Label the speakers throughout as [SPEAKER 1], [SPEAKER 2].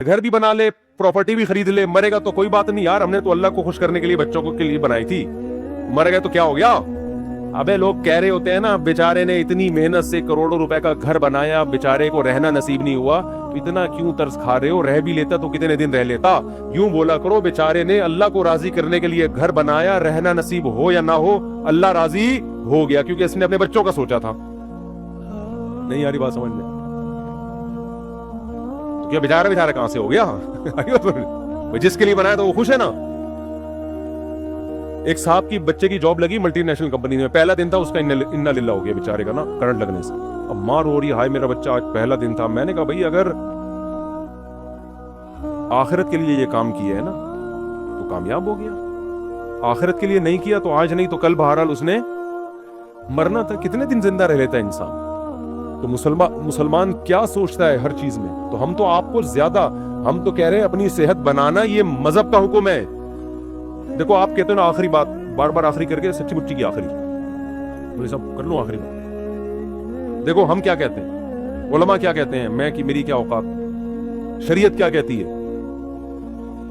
[SPEAKER 1] घर भी बना ले, प्रॉपर्टी भी खरीद ले, मरेगा तो कोई बात नहीं यार, हमने तो अल्लाह को खुश करने के लिए बच्चों को के लिए बनाई थी, मर गए तो क्या हो गया। अबे लोग कह रहे होते हैं ना, बेचारे ने इतनी मेहनत से करोड़ों रुपए का घर बनाया, बेचारे को रहना नसीब नहीं हुआ, तो इतना क्यों तरस खा रहे हो, रह भी लेता तो कितने दिन रह लेता। यूं बोला करो, बेचारे ने अल्लाह को राजी करने के लिए घर बनाया, रहना नसीब हो या ना हो अल्लाह राजी हो गया, क्योंकि इसने अपने बच्चों का सोचा था। नहीं यारी बात समझ में? तो क्या बेचारा कहां से हो गया जिसके लिए बनाया तो वो खुश है ना। एक साहब की बच्चे की जॉब लगी मल्टीनेशनल कंपनी में, पहला दिन था उसका, इन्ना लिल्ला हो गया बेचारे का ना करंट लगने से। अब माँ रो रही, हाय मेरा बच्चा आज पहला दिन था। मैंने कहा भाई अगर आखिरत के लिए ये काम किया है ना तो कामयाब हो गया, आखिरत के लिए नहीं किया तो आज नहीं तो कल बहरहाल उसने मरना था। कितने दिन जिंदा रह लेता है इंसान। तो मुसलमान क्या सोचता है हर चीज में। तो हम तो आपको ज्यादा, हम तो कह रहे हैं अपनी सेहत बनाना ये मजहब का हुक्म है। देखो आप कहते हो ना आखिरी बात, बार बार आखिरी करके सच्ची मुच्ची की आखिरी, तो ये सब कर लो आखिरी बात। देखो हम क्या कहते हैं, उलमा क्या कहते हैं, मैं कि मेरी क्या औकात। शरीयत क्या कहती है,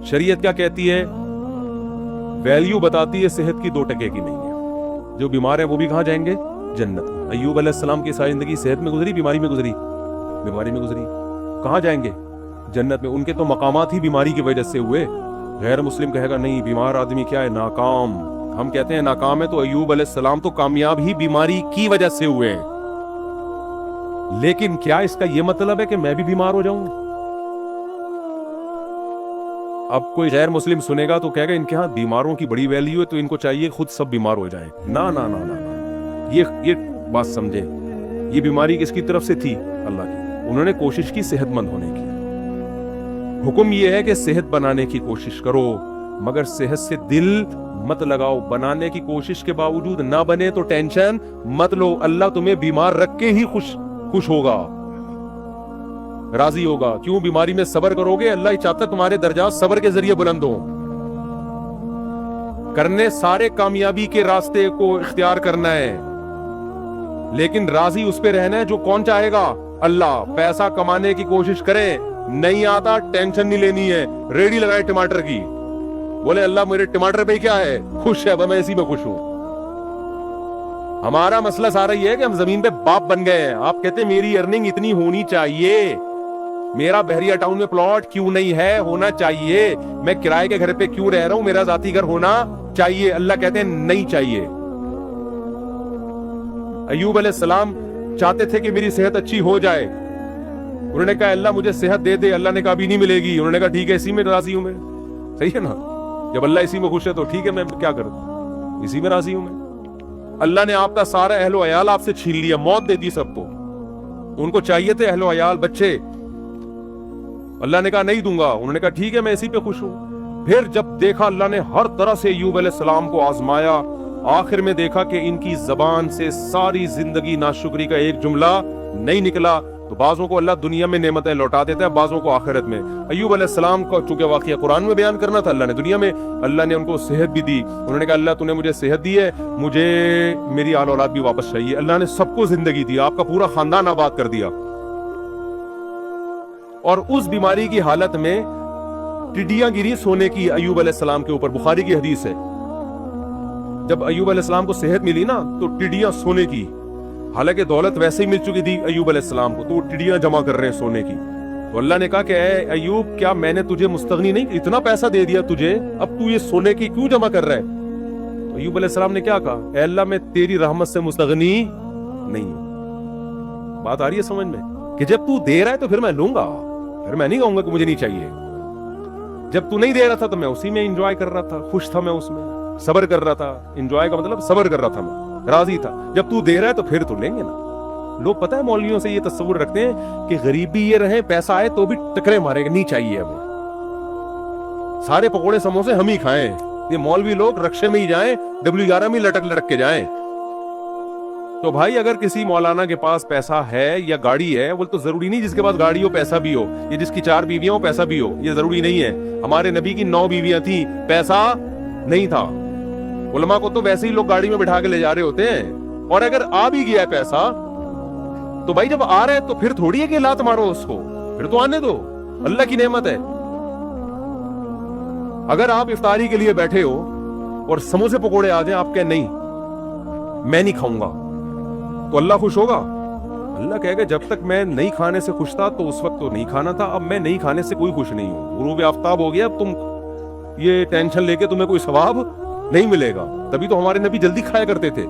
[SPEAKER 1] शरीयत क्या कहती है, वैल्यू बताती है सेहत की 2 टके की नहीं है। जो बीमार है वो भी कहां जाएंगे, जन्नत। अय्यूब अलैहिस्सलाम की सारी जिंदगी सेहत में गुजरी, बीमारी में गुजरी, बीमारी में गुजरी, कहां जाएंगे, जन्नत में। उनके तो मकामात ही बीमारी की वजह से हुए। गैर मुस्लिम कहेगा नहीं बीमार आदमी क्या है, नाकाम। हम कहते हैं नाकाम है, तो अय्यूब अलैहिस्सलाम तो कामयाब ही बीमारी की वजह से हुए हैं। लेकिन क्या इसका यह मतलब है कि मैं भी बीमार हो जाऊं। अब कोई गैर मुस्लिम सुनेगा तो कहेगा इनके यहाँ बीमारों की बड़ी वैल्यू है, तो इनको चाहिए खुद सब बीमार हो जाएं। ना ना ना ना, ना। ये बात समझे, ये बीमारी किसकी तरफ से थी, अल्लाह की। उन्होंने कोशिश की सेहतमंद होने की। हुक्म यह है कि सेहत बनाने की कोशिश करो, मगर सेहत से दिल मत लगाओ। बनाने की कोशिश के बावजूद ना बने तो टेंशन मत लो। अल्लाह तुम्हें बीमार रख के ही खुश होगा, राजी होगा। क्यों, बीमारी में सब्र करोगे, अल्लाह ही चाहता तुम्हारे दर्जा सब्र के जरिए बुलंद हो। करने सारे कामयाबी के रास्ते को इख्तियार करना है, लेकिन राजी उस पे रहना है जो कौन चाहेगा, अल्लाह। पैसा कमाने की कोशिश करें, नहीं आता टेंशन नहीं लेनी है। रेडी लगाए टमाटर की, बोले अल्लाह मेरे टमाटर पे क्या है, खुश है, मैं इसी में खुश हूं। हमारा मसला सारा ये है कि हम जमीन पे बाप बन गए हैं। आप कहते हैं मेरी अर्निंग इतनी होनी चाहिए, मेरा बहरिया टाउन में प्लॉट क्यों नहीं है, होना चाहिए। मैं किराए के घर पे क्यों रह रहा हूं, मेरा जाती घर होना चाहिए। अल्लाह कहते हैं नहीं चाहिए। अय्यूब अलैहिस्सलाम चाहते थे कि मेरी सेहत अच्छी हो जाए। उन्होंने कहा अल्लाह मुझे सेहत दे दे। अल्लाह ने कहा भी नहीं मिलेगी। उन्होंने कहा ठीक है, इसी में राजी हूं मैं। सही है ना, जब अल्लाह इसी में खुश है तो ठीक है, मैं क्या करूं, इसी में राजी हूं मैं। अल्लाह ने आपका सारा अहलो अयाल आपसे छीन लिया, मौत दे दी सबको। उनको चाहिए थे अहलो अयाल बच्चे, अल्लाह ने कहा नहीं दूंगा। उन्होंने कहा ठीक है, मैं इसी पे खुश हूं। फिर जब देखा अल्लाह ने हर तरह से अय्यूब अलैहिस्सलाम को आजमाया, आखिर में देखा कि इनकी जबान से सारी जिंदगी नाशुक्री का एक जुमला नहीं निकला। तो बाजों को अल्लाह दुनिया में नेमतें लौटा देता है, बाजों को आखिरत में। अय्यूब अलैहिस्सलाम को चूंकि वाकया कुरान में बयान करना था, अल्लाह ने दुनिया में, अल्लाह ने उनको सेहत भी दी। उन्होंने कहा अल्लाह तूने मुझे सेहत दी है, मुझे मेरी आल औलाद भी वापस चाहिए। अल्लाह ने सबको जिंदगी दी, आपका पूरा खानदान आबाद कर दिया। और उस बीमारी की हालत में टिड्डियां गिरी सोने की अय्यूब अलैहिस्सलाम के ऊपर, बुखारी की हदीस है। जब अय्यूब अलैहिस्सलाम को सेहत मिली ना, तो टिड्डियां सोने की, हालांकि दौलत वैसे ही मिल चुकी थी अय्यूब अलैहिस्सलाम को, तो वो टिड्डियां जमा कर रहे हैं सोने की। तो अल्लाह ने कहा कि ऐ अय्यूब, क्या मैंने तुझे मुस्तगनी नहीं, इतना पैसा दे दिया तुझे, अब तू ये सोने की क्यों जमा कर रहा है। तो अय्यूब अलैहिस्सलाम ने क्या कहा, ऐ अल्लाह मैं तेरी रहमत से मुस्तगनी नहीं हूं। बात आ रही है समझ में, कि जब तू दे रहा है तो फिर मैं लूंगा, फिर मैं नहीं कहूंगा कि मुझे नहीं चाहिए। जब तू नहीं दे रहा था तो मैं उसी में एंजॉय कर रहा था, खुश था मैं उसमें, सब्र कर रहा था। एंजॉय का मतलब सब्र कर रहा था मैं, राजी था। जब तू दे रहा है तो फिर तो लेंगे ना। लोग पता है मौलवियों से ये तस्वुर रखते हैं कि गरीबी ये रहे, पैसा आए तो भी टकरे मारेगा, नहीं चाहिए हमें, सारे पकोड़े समोसे हम ही खाएं। ये मौलवी लोग रक्शे में ही जाएं, W11 में लटक के जाएं। तो भाई अगर किसी मौलाना के पास पैसा है या गाड़ी है, वो तो जरूरी नहीं जिसके पास गाड़ी हो पैसा भी हो, ये जिसकी 4 बीवियां हो पैसा भी हो, ये जरूरी नहीं है। हमारे नबी की 9 बीवियां थी, पैसा नहीं था। उलमा को तो वैसे ही लोग गाड़ी में बिठा के ले जा रहे होते हैं। और अगर आ भी गया है पैसा, तो भाई जब आ रहा है तो फिर थोड़ी है कि लात मारो उसको, फिर तो आने दो। अल्लाह की नेमत है। अगर आप इफ्तारी के लिए बैठे हो और समोसे पकोड़े आ जाए, आप कहें नहीं मैं नहीं खाऊंगा, तो अल्लाह खुश होगा? अल्लाह कहेगा जब तक मैं नहीं खाने से खुश था तो उस वक्त तो नहीं खाना था, अब मैं नहीं खाने से कोई खुश नहीं हूं, गुरूब आफ्ताब हो गया, अब तुम ये टेंशन लेके तुम्हें कोई सवाब नहीं मिलेगा। तभी तो हमारे नबी जल्दी खाया करते थे,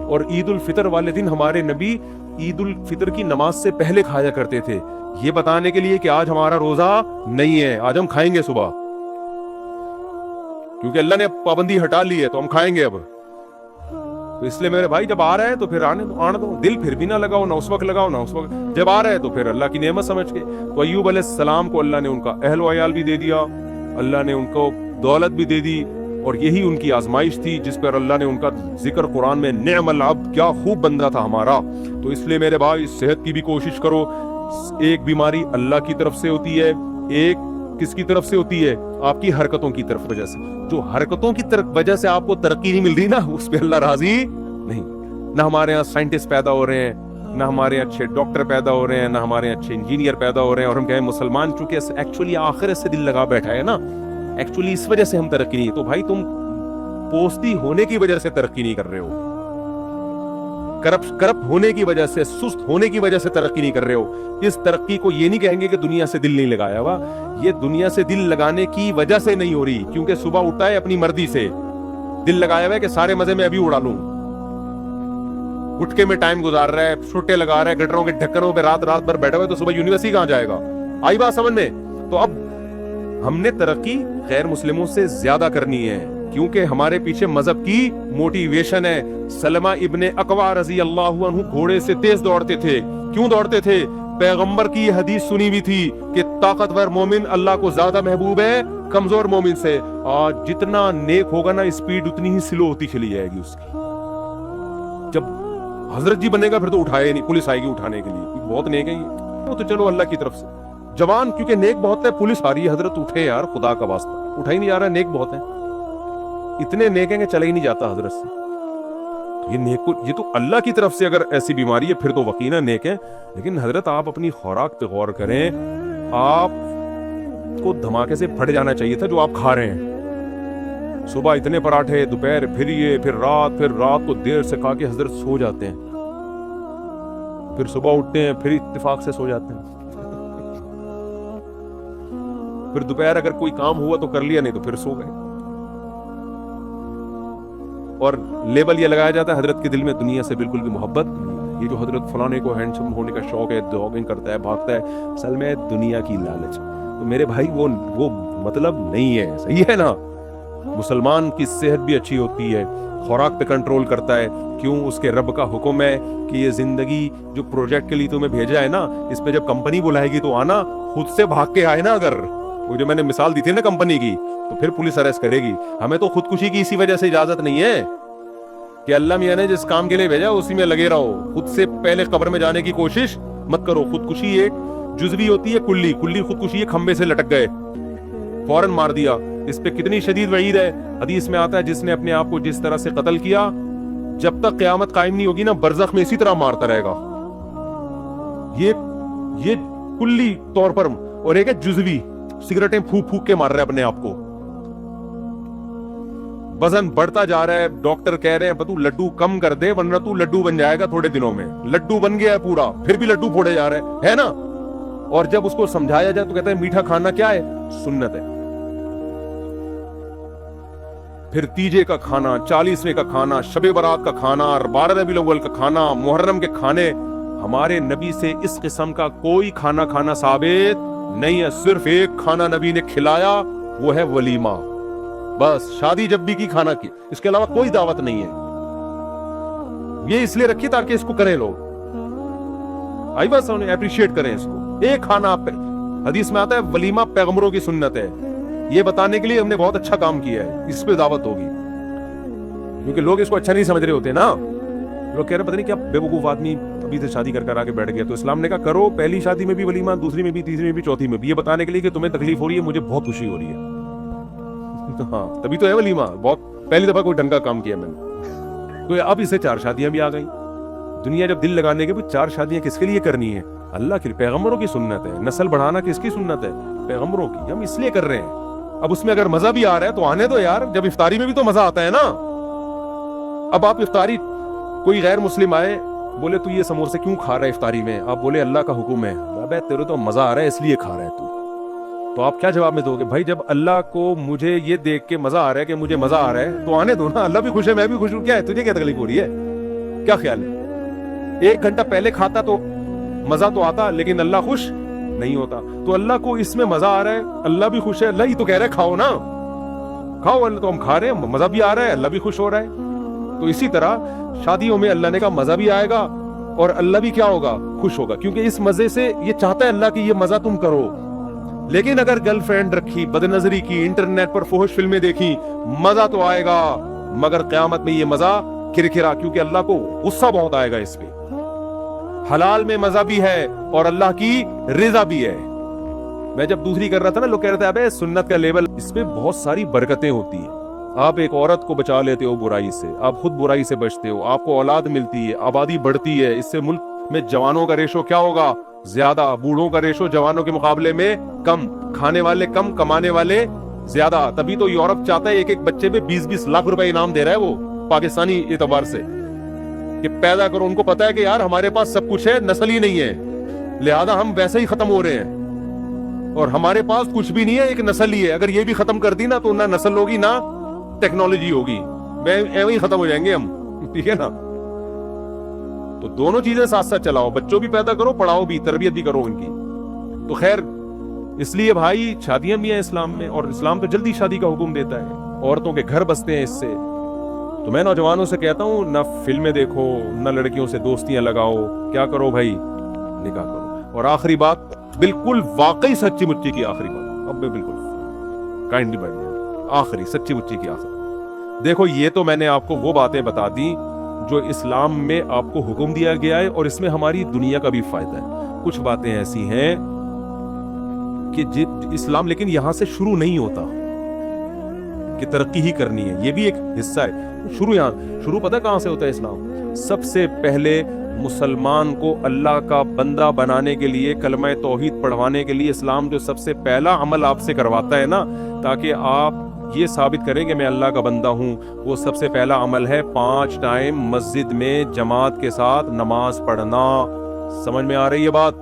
[SPEAKER 1] और ईद उल फितर वाले दिन हमारे नबी ईद उल फितर की नमाज से पहले खाया करते थे, ये बताने के लिए कि आज हमारा रोजा नहीं है, आज हम खाएंगे सुबह, क्योंकि अल्लाह ने पाबंदी हटा ली है तो हम खाएंगे अब। तो इसलिए मेरे भाई जब आ रहा है तो फिर आने दो, दिल फिर भी ना लगाओ, ना उस वक्त लगाओ ना उस वक्त, जब आ रहा है तो फिर अल्लाह की नेमत समझ के। तो अय्यूब अलैहिस्सलाम को अल्लाह ने उनका अहल व अयाल भी दे दिया, अल्लाह ने उनको दौलत भी दे दी, और यही उनकी आजमाइश थी जिस पर अल्लाह ने उनका जिक्र कुरान में निअमल अब्द, क्या खूब बंदा था हमारा। तो इसलिए मेरे भाई सेहत की भी कोशिश करो। एक बीमारी अल्लाह की तरफ से होती है, एक किसकी तरफ से होती है? आपकी हरकतों की तरफ वजह से। जो हरकतों की तरफ वजह से आपको तरक्की नहीं मिल रही ना, उस पे अल्लाह राजी नहीं। ना हमारे यहाँ साइंटिस्ट पैदा हो रहे हैं, ना हमारे अच्छे डॉक्टर पैदा हो रहे हैं, ना हमारे अच्छे इंजीनियर पैदा हो रहे हैं, और हम कहें मुसलमान चूंकि एक्चुअली आखिरत से दिल लगा बैठा है ना, एक्चुअली इस वजह से हम तरक्की नहीं। तो भाई तुम पोस्ती होने की वजह से तरक्की नहीं कर रहे हो, करप्ट होने की वजह से, सुस्त होने की वजह से तरक्की नहीं कर रहे हो। इस तरक्की को ये नहीं कहेंगे कि दुनिया से दिल नहीं लगाया हुआ, ये दुनिया से दिल लगाने की वजह से नहीं हो रही, क्योंकि सुबह उठता है अपनी मर्जी से, दिल लगाया हुआ है कि सारे मजे में अभी उड़ा लूं, गुटके में टाइम गुजार रहा है, छुट्टे लगा रहा है, गटरों के ढक्कनों पे रात रात भर बैठा हुआ है, तो सुबह यूनिवर्सिटी कहां जाएगा? आई बात समझ में? तो अब हमने तरक्की गैर मुस्लिमों से ज्यादा करनी है, क्योंकि हमारे पीछे मजहब की मोटिवेशन है। सलमा इब्ने अकवा रजी अल्लाहु अन्हु घोड़े से तेज दौड़ते थे। क्यों दौड़ते थे? पैगंबर की यह हदीस सुनी हुई थी कि ताकतवर मोमिन अल्लाह को ज्यादा महबूब है कमजोर मोमिन से। आज जितना नेक होगा ना, स्पीड उतनी ही स्लो होती चली जाएगी उसकी। जब हजरत जी बनेगा फिर तो उठाए नहीं, पुलिस आएगी उठाने के लिए, बहुत नेक है ये, तो चलो अल्लाह की तरफ से। जवान क्योंकि नेक बहुत है, पुलिस आ रही है, हजरत उठे यार खुदा का वास्ता, उठा ही नहीं जा रहा, नेक बहुत है, इतने नेक हैं कि चला ही नहीं जाता हजरत से। तो ये नेक को, ये तो अल्लाह की तरफ से अगर ऐसी बीमारी है फिर तो वकीना नेक है। लेकिन हजरत आप अपनी खुराक पे गौर करें, आप को धमाके से फट जाना चाहिए था जो आप खा रहे हैं। सुबह इतने पराठे, दोपहर फिर ये, फिर रात को देर से खा के हजरत सो जाते हैं, फिर सुबह उठते हैं फिर इत्तेफाक से सो जाते हैं, फिर दोपहर अगर कोई काम हुआ तो कर लिया, नहीं तो फिर सो गए। और लेबल ये लगाया जाता है हजरत के दिल में दुनिया से बिल्कुल भी मोहब्बत नहीं है। ये जो हजरत फलाने को हैंडसम होने का शौक है, जॉगिंग करता है, भागता है, असल में दुनिया की लालच। तो मेरे भाई वो मतलब नहीं है, सही है ना? मुसलमान की सेहत भी अच्छी होती है, खुराक पे कंट्रोल करता है। क्यों? उसके रब का हुक्म है कि ये जिंदगी जो प्रोजेक्ट के लिए तुम्हें भेजा है ना, इस पे जब कंपनी बुलाएगी तो आना, खुद से भाग के आए ना। अगर वो जो मैंने मिसाल दी थी ना कंपनी की, तो फिर पुलिस अरेस्ट करेगी। हमें तो खुदकुशी की इसी वजह से इजाजत नहीं है कि अल्लाह मियां ने जिस काम के लिए भेजा उसी में लगे रहो, खुद से पहले कब्र में जाने की कोशिश मत करो। खुदकुशी एक जुज़वी होती है, कुल्ली खुदकुशी है, खंबे से लटक गए, फौरन मार दिया। इस पे कितनी शदीद वईद है। हदीस में आता है जिसने अपने आप को जिस तरह से कत्ल किया, जब तक क़यामत कायम नहीं होगी ना, बरज़ख में इसी तरह मारता रहेगा। ये कुल्ली तौर पर, और एक है जुज़वी, सिगरेटें फूक के मार रहा है अपने आप को, वजन बढ़ता जा रहा है। डॉक्टर कह रहे हैं तू लड्डू कम कर दे वरना तू लड्डू बन जाएगा थोड़े दिनों में। लड्डू बन गया है पूरा, फिर भी लड्डू फोड़े जा रहे हैं, है ना? और जब उसको समझाया जाए तो कहता है मीठा खाना क्या है? सुन्नत है। फिर तीजे का खाना, 40वें का खाना, शबे बारात का खाना, 12 रबीउल अव्वल का खाना, मुहर्रम के खाने। हमारे नबी से इस किस्म का कोई खाना खाना साबित नहीं है। सिर्फ एक खाना नबी ने खिलाया, वो है वलीमा। बस शादी जब भी की खाना की, इसके अलावा कोई दावत नहीं है। ये इसलिए रखी ताकि इसको करें लोग, आई बात समझ, अप्रिशिएट करें इसको। एक खाना आप, हदीस में आता है वलीमा पैगंबरों की सुन्नत है, ये बताने के लिए हमने बहुत अच्छा काम किया है, इस पे दावत होगी। क्योंकि लोग इसको अच्छा नहीं समझ रहे होते ना, लोग कह रहे पता नहीं क्या बेवकूफ आदमी अभी से शादी कर आके बैठ गया। तो इस्लाम ने कहा करो, पहली शादी में भी वलीमा, दूसरी में भी, तीसरी में भी, चौथी में भी, ये बताने के लिए कि तुम्हें तकलीफ हो रही है, मुझे बहुत खुशी हो रही है। तो हाँ, तभी तो है वलीमा। बहुत पहली दफा कोई ढंग का काम किया मैंने। तो अब इसे 4 शादियां भी आ गई। दुनिया जब दिल लगाने के भी 4 शादियां किसके लिए करनी है? اللہ کی پیغمبروں کی سنت ہے. نسل بڑھانا کس کی سنت ہے؟ پیغمبروں کی. ہم اس لیے کر رہے ہیں. اب اس میں اگر مزہ بھی آ رہا ہے تو آنے دو یار, جب افطاری میں بھی تو مزہ آتا ہے نا. اب آپ افطاری, کوئی غیر مسلم آئے بولے تو یہ سموسے کیوں کھا رہا ہے افطاری میں, آپ بولے اللہ کا حکم ہے. ابے تیرے تو مزہ آ رہا ہے اس لیے کھا رہا ہے تو آپ کیا جواب میں دو گے؟ بھائی جب اللہ کو مجھے یہ دیکھ کے مزہ آ رہا ہے کہ مجھے مزہ آ رہا ہے تو آنے دو نا. اللہ بھی خوش ہے, میں بھی خوش ہوں. کیا ہے تجھے کیا تکلیف ہو رہی ہے؟ کیا خیال ہے؟ 1 گھنٹہ پہلے کھاتا تو مزہ تو آتا, لیکن اللہ خوش نہیں ہوتا. تو اللہ کو اس میں مزہ آ رہا ہے, اللہ بھی خوش ہے. اللہ ہی تو کہہ رہا ہے کھاؤ نا, کھاؤ. اللہ تو ہم کھا رہے ہیں, مزہ بھی آ رہا ہے, اللہ بھی خوش ہو رہا ہے. تو اسی طرح شادیوں میں اللہ نے کہا مزہ بھی آئے گا اور اللہ بھی کیا ہوگا؟ خوش ہوگا, کیونکہ اس مزے سے یہ چاہتا ہے اللہ کہ یہ مزہ تم کرو. لیکن اگر گرل فرینڈ رکھی, بد نظری کی, انٹرنیٹ پر فحش فلمیں دیکھی, مزہ تو آئے گا مگر قیامت میں یہ مزہ کھرکھرا, کیونکہ اللہ کو غصہ بہت آئے گا اس پہ. حلال میں مزہ بھی ہے اور اللہ کی رضا بھی ہے. میں جب دوسری کر رہا تھا نا, لوگ کہہ رہے تھے ابے سنت کا لیول, اس میں بہت ساری برکتیں ہوتی ہیں. آپ ایک عورت کو بچا لیتے ہو برائی سے, آپ خود برائی سے بچتے ہو, آپ کو اولاد ملتی ہے, آبادی بڑھتی ہے. اس سے ملک میں جوانوں کا ریشو کیا ہوگا؟ زیادہ. بوڑھوں کا ریشو جوانوں کے مقابلے میں کم. کھانے والے کم, کمانے والے زیادہ. تبھی تو یورپ چاہتا ہے ایک بچے پہ 20-20 لاکھ روپے انعام دے رہا ہے وہ پاکستانی اعتبار سے, کہ پیدا کرو. ان کو پتا ہے کہ یار ہمارے پاس سب کچھ ہے, نسل ہی نہیں ہے, لہذا ہم ویسے ہی ختم ہو رہے ہیں, اور ہمارے پاس کچھ بھی نہیں ہے, ایک نسل ہی ہے. اگر یہ بھی ختم کر دی نا تو نہ نسل ہوگی نہ ٹیکنالوجی ہوگی, ایویں ہی ختم ہو جائیں گے ہم. ٹھیک ہے نا؟ تو دونوں چیزیں ساتھ ساتھ چلاؤ, بچوں بھی پیدا کرو, پڑھاؤ بھی, تربیت بھی کرو ان کی. تو خیر, اس لیے بھائی شادیاں بھی ہیں اسلام میں, اور اسلام تو جلدی شادی کا حکم دیتا ہے. عورتوں کے گھر بستے ہیں اس سے. تو میں نوجوانوں سے کہتا ہوں, نہ فلمیں دیکھو, نہ لڑکیوں سے دوستیاں لگاؤ. کیا کرو بھائی؟ نکاح کرو. اور آخری بات, بالکل واقعی سچی مچی کی آخری بات, اب بالکل کائنڈلی بیٹھ جائیں, آخری سچی مچی کی آخری. دیکھو یہ تو میں نے آپ کو وہ باتیں بتا دی جو اسلام میں آپ کو حکم دیا گیا ہے, اور اس میں ہماری دنیا کا بھی فائدہ ہے. کچھ باتیں ایسی ہیں کہ اسلام لیکن یہاں سے شروع نہیں ہوتا کہ ترقی ہی کرنی ہے, یہ بھی ایک حصہ ہے. شروع پتہ کہاں سے ہوتا ہے اسلام؟ سب سے پہلے مسلمان کو اللہ کا بندہ بنانے کے لیے, کلمہ توحید پڑھوانے کے لیے اسلام جو سب سے پہلا عمل آپ سے کرواتا ہے نا, تاکہ آپ یہ ثابت کریں کہ میں اللہ کا بندہ ہوں, وہ سب سے پہلا عمل ہے 5 ٹائم مسجد میں جماعت کے ساتھ نماز پڑھنا. سمجھ میں آ رہی ہے بات؟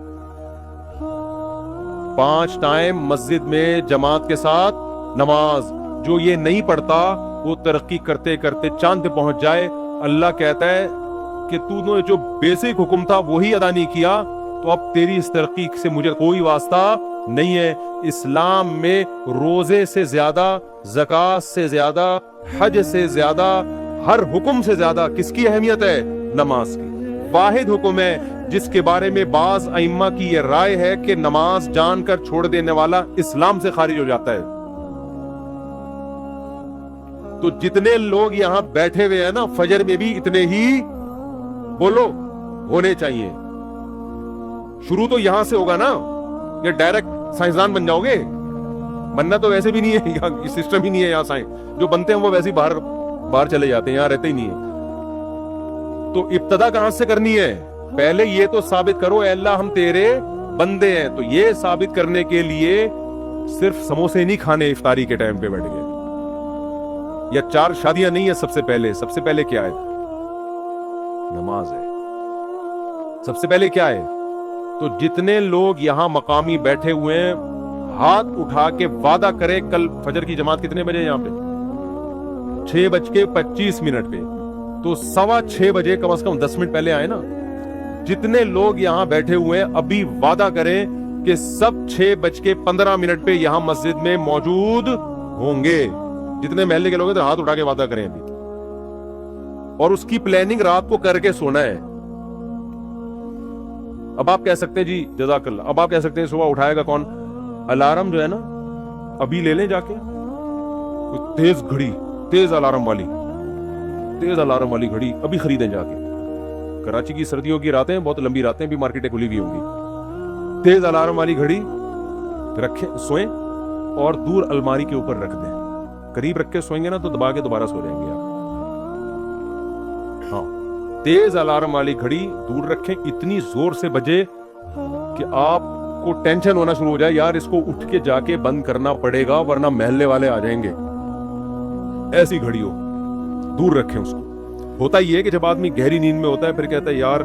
[SPEAKER 1] 5 ٹائم مسجد میں جماعت کے ساتھ نماز. جو یہ نہیں پڑھتا وہ ترقی کرتے کرتے چاند پہ پہنچ جائے. اللہ کہتا ہے کہ تو نے جو بیسک حکم تھا وہی ادا نہیں کیا, تو اب تیری اس ترقی سے مجھے کوئی واسطہ نہیں ہے. اسلام میں روزے سے زیادہ, زکوٰۃ سے زیادہ, حج سے زیادہ, ہر حکم سے زیادہ کس کی اہمیت ہے؟ نماز کی. واحد حکم ہے جس کے بارے میں بعض ائمہ کی یہ رائے ہے کہ نماز جان کر چھوڑ دینے والا اسلام سے خارج ہو جاتا ہے. تو جتنے لوگ یہاں بیٹھے ہوئے ہیں نا, فجر میں بھی اتنے ہی بولو ہونے چاہیے. شروع تو یہاں سے ہوگا نا, یہ ڈائریکٹ سائنسدان بن جاؤ گے, بننا تو ویسے بھی نہیں ہے, یہاں سسٹم ہی نہیں ہے. یہاں سائنس جو بنتے ہیں وہ ویسے ہی باہر چلے جاتے ہیں, یہاں رہتے ہی نہیں ہیں. تو ابتدا کہاں سے کرنی ہے؟ پہلے یہ تو ثابت کرو اے اللہ ہم تیرے بندے ہیں. تو یہ ثابت کرنے کے لیے صرف سموسے نہیں کھانے افطاری کے ٹائم پہ بیٹھ گئے, یا 4 شادیاں نہیں ہے. سب سے پہلے کیا ہے؟ نماز ہے. سب سے پہلے کیا ہے؟ تو جتنے لوگ یہاں مقامی بیٹھے ہوئے ہیں, ہاتھ اٹھا کے وعدہ کرے کل فجر کی جماعت کتنے بجے یہاں پہ؟ 6:25 پہ. تو 6:15 بجے کم از کم 10 منٹ پہلے آئے نا. جتنے لوگ یہاں بیٹھے ہوئے ہیں ابھی وعدہ کریں کہ سب 6:15 پہ یہاں مسجد میں موجود ہوں گے. جتنے محلے کے لوگ ہیں تو ہاتھ اٹھا کے وعدہ کریں ابھی. اور اس کی پلاننگ رات کو کر کے سونا ہے. اب آپ کہہ سکتے ہیں جی جزاک اللہ, اب آپ کہہ سکتے ہیں صبح اٹھائے گا کون؟ الارم جو ہے نا ابھی لے لیں جا کے, تیز گھڑی, تیز الارم والی گھڑی ابھی خریدیں جا کے. کراچی کی سردیوں کی راتیں بہت لمبی راتیں, بھی مارکیٹیں کھلی ہوئی ہوں گی. تیز الارم والی گھڑی رکھیں, سوئیں اور دور الماری کے اوپر رکھ دیں. قریب رکھ کے سوئیں گے نا تو دبا کے دوبارہ سو جائیں گے آپ. ہاں, تیز الارم والی گھڑی دور رکھیں, اتنی زور سے بجے کہ آپ کو ٹینشن ہونا شروع ہو جائے یار اس کو اٹھ کے جا کے بند کرنا پڑے گا ورنہ محلے والے آ جائیں گے، ایسی گھڑی ہو، دور رکھیں اس کو۔ ہوتا یہ ہے کہ جب آدمی گہری نیند میں ہوتا ہے پھر کہتا ہے یار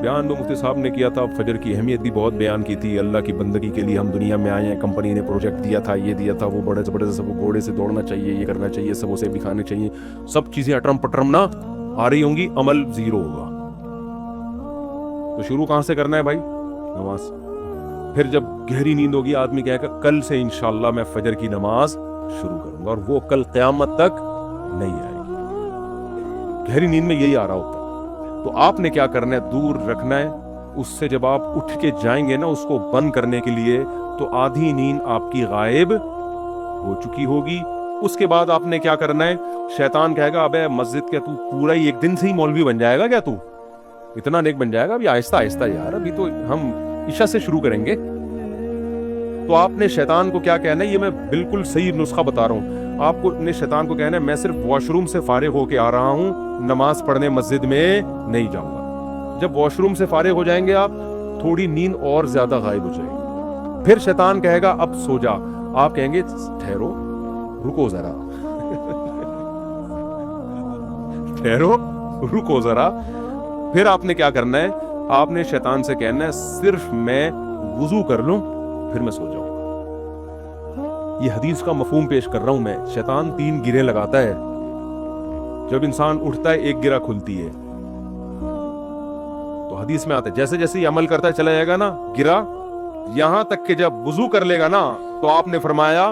[SPEAKER 1] بیان تو مفتی صاحب نے کیا تھا، فجر کی اہمیت بھی بہت بیان کی تھی، اللہ کی بندگی کے لیے ہم دنیا میں آئے ہیں، کمپنی نے پروجیکٹ دیا تھا، یہ دیا تھا، وہ بڑے سے بڑے سب گھوڑے سے دوڑنا چاہیے، یہ کرنا چاہیے، سموسے بھی کھانے چاہیے، سب چیزیں اٹرم پٹرم نہ آ رہی ہوں گی، عمل زیرو ہوگا۔ تو شروع کہاں سے کرنا ہے بھائی؟ نماز۔ پھر جب گہری نیند ہوگی آدمی کہے گا کل سے انشاءاللہ میں فجر کی نماز شروع کروں گا، اور وہ کل قیامت تک نہیں آئے گی۔ گہری نیند میں یہی آ رہا ہوتا ہے۔ تو آپ نے کیا کرنا ہے؟ دور رکھنا ہے اس سے۔ جب آپ اٹھ کے جائیں گے نا اس کو بند کرنے کے لیے تو آدھی نیند آپ کی غائب ہو چکی ہوگی۔ اس کے بعد آپ نے کیا کرنا ہے؟ شیطان کہے گا ابے مسجد کے تو پورا ہی ایک دن سے ہی مولوی بن جائے گا کیا؟ تو اتنا نیک بن جائے گا؟ ابھی آہستہ آہستہ یار، ابھی تو ہم عشاء سے شروع کریں گے۔ تو آپ نے شیطان کو کیا کہنا ہے؟ یہ میں بالکل صحیح نسخہ بتا رہا ہوں آپ کو۔ نے شیطان کو کہنا ہے میں صرف واش روم سے فارغ ہو کے آ رہا ہوں، نماز پڑھنے مسجد میں نہیں جاؤں گا۔ جب واش روم سے فارغ ہو جائیں گے آپ، تھوڑی نیند اور زیادہ غائب ہو جائے گی۔ پھر شیطان کہے گا اب سو جا، آپ کہیں گے ٹھہرو رکو ذرا ٹھہرو رکو ذرا۔ پھر آپ نے کیا کرنا ہے؟ آپ نے شیطان سے کہنا ہے صرف میں وضو کر لوں پھر میں سو جاؤں گا۔ یہ حدیث کا مفہوم پیش کر رہا ہوں میں۔ شیطان 3 گریں لگاتا ہے، جب انسان اٹھتا ہے ایک گرہ کھلتی ہے۔ تو حدیث میں آتا ہے جیسے جیسے یہ عمل کرتا ہے چلا جائے گا نا گرہ، یہاں تک کہ جب وضو کر لے گا نا تو آپ نے فرمایا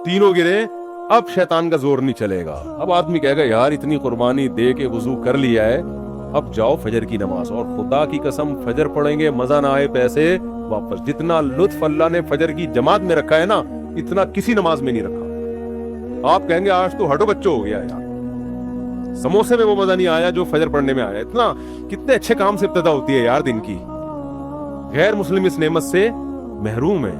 [SPEAKER 1] 3 گریں، اب شیطان کا زور نہیں چلے گا۔ اب آدمی کہے گا یار اتنی قربانی دے کے وضو کر لیا ہے، اب جاؤ فجر کی نماز۔ اور خدا کی قسم فجر پڑھیں گے مزہ نہ آئے پیسے واپس۔ جتنا لطف اللہ نے فجر کی جماعت میں رکھا ہے نا اتنا کسی نماز میں نہیں رکھا۔ آپ کہیں گے آج تو ہٹو بچوں ہو گیا یار، سموسے میں وہ مزہ نہیں آیا جو فجر پڑھنے میں آیا۔ اتنا کتنے اچھے کام سے ابتدا ہوتی ہے یار دن کی۔ غیر مسلم اس نعمت سے محروم ہے۔